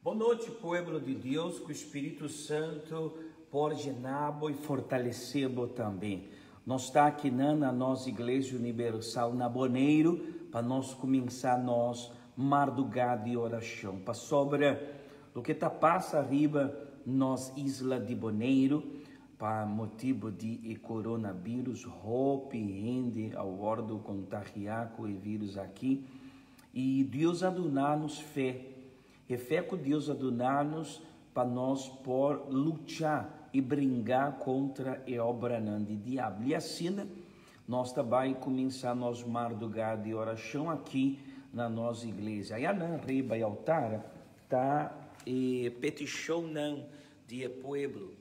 Boa noite, povo de Deus, que o Espírito Santo pode nabo e fortalecebo também. Nós está aqui na nossa Igreja Universal na Boneiro, para nós começar nós madrugada de oração, para sobre o que está passa arriba nós Isla de Boneiro, para motivo de coronavírus, roupa e rende ao ordo contagiaco e vírus aqui, e Deus adonar-nos fé. E fé que Deus adonar-nos para nós por lutar e brincar contra a obra de diabo. E assim, nós também começar nosso madrugada de oração aqui na nossa igreja. Aí na riba e altar tá petição não de povo.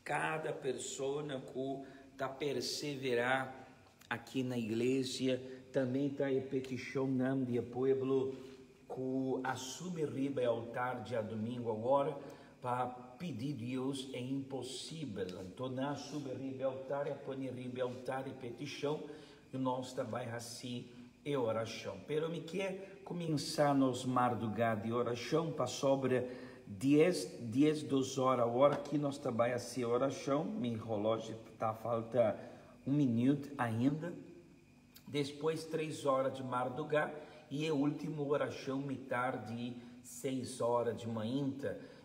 Cada pessoa que tá perseverar aqui na igreja também tá petição não de povo que assume riba e altar dia domingo agora para pedir Deus é impossível. Então na assume riba e altar e põe riba e altar e petição e nós também assim é oração. Pero me quer começar nos madrugada de oração para sobre 12 horas agora que nós também assim oração. Meu relógio está falta 1 minuto ainda. Depois 3 horas de madrugada e a última oração metade de 6 horas de manhã.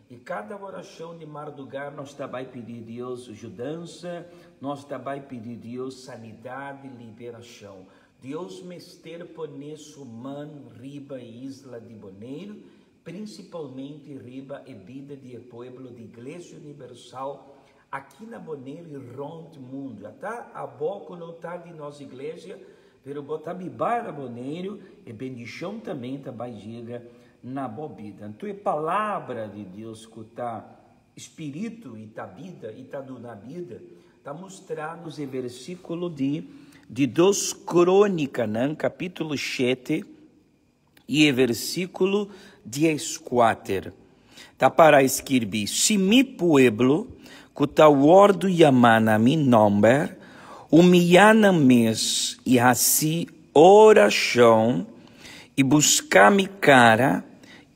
E cada oração de madrugada nós também pedir a Deus ajudança, nós também pedir a Deus sanidade e liberação. Deus mester por nisso humano, riba e isla de Boneiro, principalmente riba e vida de povo de Igreja Universal, aqui na Boneiro e ronde mundo. Até a boca não está de nossa igreja, pero botar bibar Boneiro e bendição também chega na bobida. Então é palavra de Deus que está espírito e está vida e está na vida, está mostrando o versículo de 2 Crônicas, né? Capítulo 7 e versículo 14. Está para escrever: se mi pueblo que está ordo yamana mi nombre humilhar mes e assim oração e buscar mi cara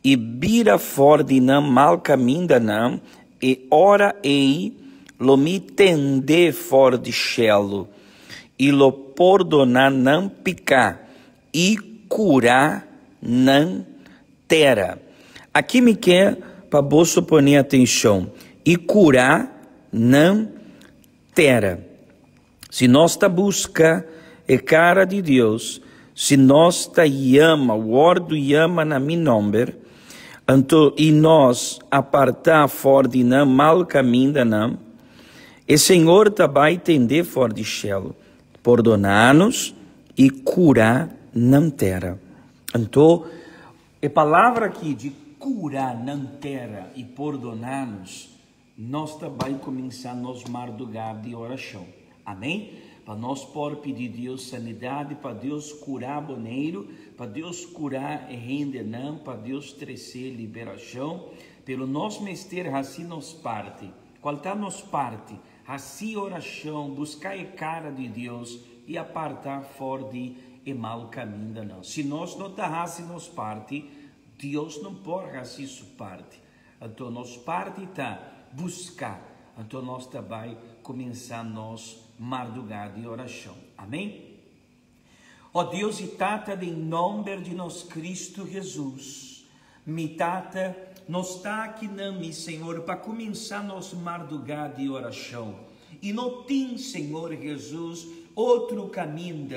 e vira fora de não mal caminho não e ora ei lo me tender fora de chelo e lo perdonar não picar e curar não terá. Aqui me quer para você pôr atenção e curar não terá. Se nós está busca a cara de Deus, se nós está ama, o ordo ama na mi nome, então, e nós apartar fora de não mal caminho não, o Senhor também tender fora de chelo, perdonar-nos e curar não terá. Então, a palavra aqui de curar não terá e perdonar-nos, nós também começamos nosso madrugada de oração. Amém? Para nós por pedir Deus sanidade, para Deus curar Boneiro, para Deus curar rende não, para Deus trazer liberação, pelo nosso mestre assim nos parte. Qual está nos parte? Assim oração, buscar a cara de Deus e apartar fora de mal caminho não. Se nós não está assim nos parte, Deus não pode assim sua parte. Então nos parte está buscar. Então nós também começar nós madrugada de oração. Amém? Ó Deus e Tata, em nome de nós Cristo Jesus, me Tata, nós está aqui nami, Senhor, para começar nosso madrugada de oração. E não tem, Senhor Jesus, outro caminho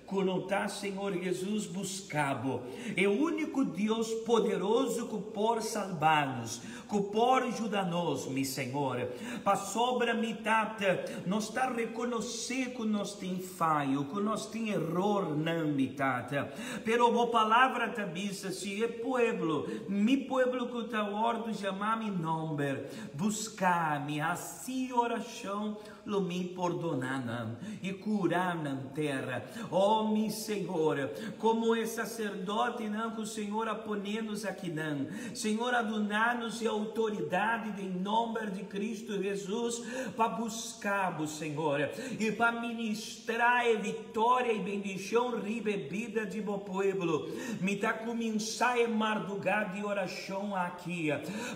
que não está, Senhor Jesus, buscado. É o único Deus poderoso que pode salvar-nos, que pode ajudar-nos, meu Senhor. Para sobre a metade, nós está reconhecer que nós tem falho, que nós tem erro na metade. Pero a palavra te diz assim, é pueblo, mi pueblo que está ordo chamar mi nome, buscar-me, assim oração, lo me perdonar e curar na terra. Oh, meu Senhor, como é sacerdote, não, que o Senhor aponemos aqui, não. Senhor, adonar-nos e autoridade em nome de Cristo Jesus, para buscar, Senhor, e para ministrar a vitória e bendição rebebida de meu povo. Me tá começar a madrugada de oração aqui,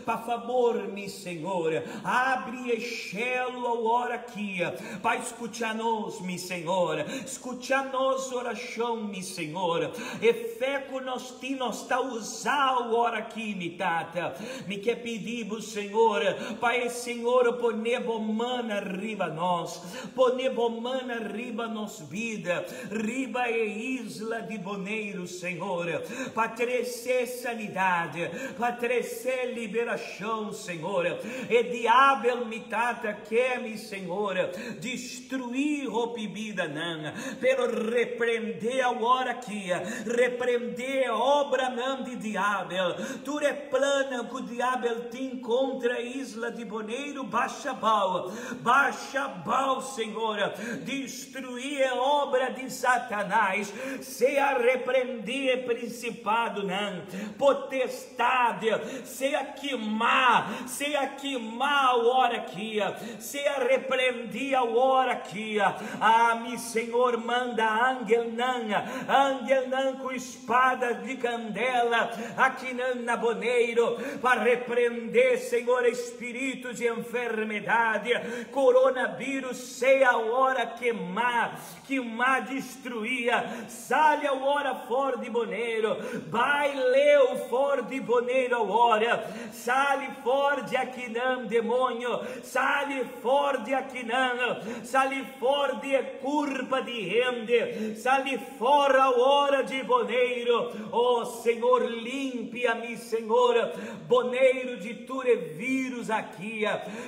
para favor, meu Senhor, abre o céu a hora aqui, para escutar-nos, meu Senhor, escutar-nos oração, meu Senhor, e fé que nós está usando a hora aqui, me tata, me quer pedir, Senhor, para o Senhor poner bomana riba nós, poner bomana riba nos vida, riba e isla de Boneiro, Senhor, para trazer sanidade, para trazer liberação, Senhor, e diabo me tata quer, meu Senhor, destruir a vida, não, pero repreender a hora aqui, repreender a obra não de diabo, tu replana que o diabo tem contra a isla de Boneiro, baixa bal, Senhor, destruir a obra de Satanás, seja repreender principado, não, potestade, seja queimar a hora aqui, seja repreender a hora aqui, meu Senhor, manda ángel não com espada de candela, aqui não na Boneiro, para repreender, Senhor, espírito de enfermidade, coronavírus, seja a hora queimar, destruir, sale a hora fora de Boneiro, vai leu fora de Boneiro a hora, sale fora de aqui não, demônio, sale fora de aqui não, sale fora de curva de rende, sale fora a hora de Boneiro, oh Senhor, limpia-me, Senhor, Boneiro de ture vírus aqui,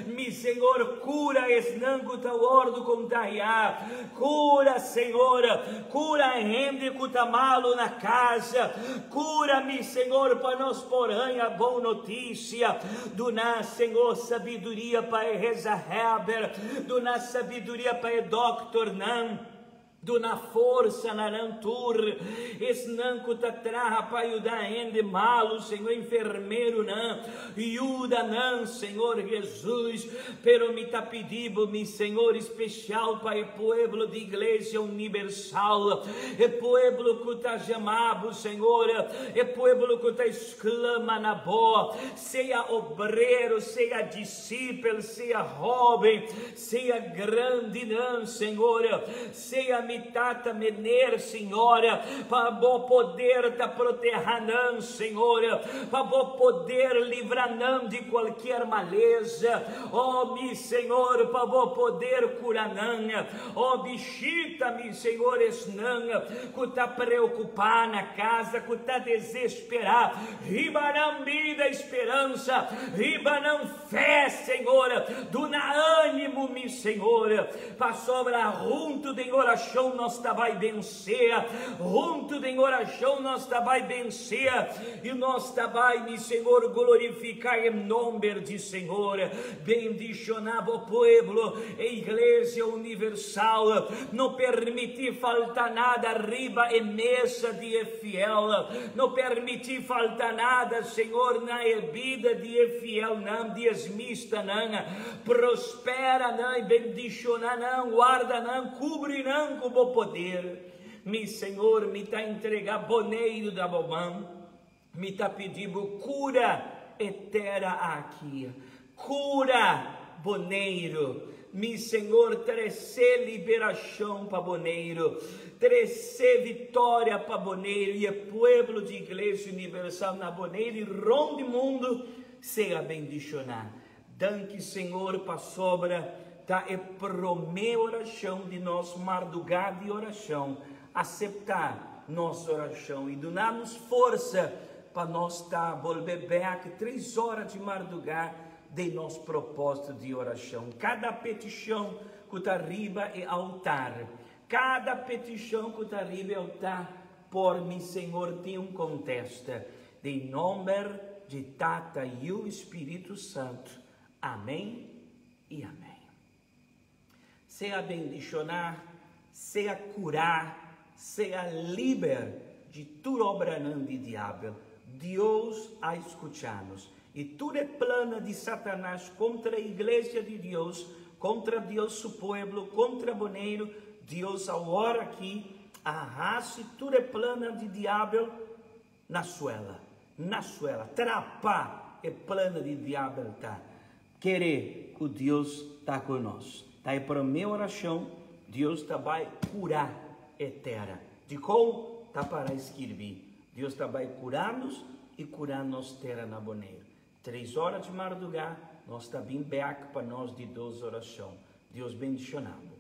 me Senhor, cura esnango ta ordo contagiar, cura, Senhor, cura rende que tá malo na casa, cura-me, Senhor, para nós porém a boa notícia, do na, Senhor, sabedoria para Reza Heber, do na sabedoria para Doctor Nan, do na força na nantur, esse nanco tá traha para ajudar rende malo, Senhor, enfermeiro não, ajuda não, Senhor Jesus, pero me tá pedindo, meu Senhor, especial para o povo de Igreja Universal, e povo que tá chamado, Senhor, e povo que tá exclama na boa, seja obreiro, seja discípulo, seja jovem, seja grande não, Senhor, seja tata mener, Senhora, para bom poder ta proteger, Senhora, para bom poder livrar de qualquer maleza, oh, mi Senhor, para bom poder curar, oh, bichita, mi Senhor, que está preocupado na casa, que está desesperado, riba vida, esperança, riba fé, Senhora, do na ânimo, mi Senhora, para sobrar junto de oração, nós vai vencer, junto em oração nós vai vencer, e nós vai, meu Senhor, glorificar em nome de Senhor, bendicionar o povo, a Igreja Universal, não permitir faltar nada, riba e mesa de fiel, não permitir faltar nada, Senhor, na vida de fiel, não, diezmista, não, prospera, não, bendiciona, não, guarda, não, cubre, não, com o poder, meu Senhor, me está entregar Boneiro da Bobã, me está pedindo cura eterna aqui, cura Boneiro, meu Senhor, trazer liberação para Boneiro, trazer vitória para Boneiro, e o povo de Igreja Universal na Boneiro e ronde mundo seja bendicionado. Danke, Senhor, para sobra, tá, e promê oração de nós, madrugada de oração, aceitar nossa oração e dar-nos força para nós tá, volver back 3 horas de madrugada de nosso propósito de oração. Cada petição que está arriba é altar, cada petição que está arriba é altar, por mim, Senhor, tem um contesta, em nome de Tata e o Espírito Santo. Amém e amém. seja bendicionar, seja curar, seja liber de toda obra de diabo. Deus a escutar-nos. E toda plana de Satanás contra a igreja de Deus, contra Deus, seu povo, contra Boneiro, Deus agora aqui arraste toda plana de diabo na suela, trapa e plana de diabo tá. Querer que Deus está conosco. Tá aí para minha oração, Deus tá vai curar eterna. De como tá para escrever. Deus tá vai curar-nos e curar-nos terra na Boneiro. 3 horas de madrugada, nós está bem back para nós de 2 orações. Deus bendicionamos.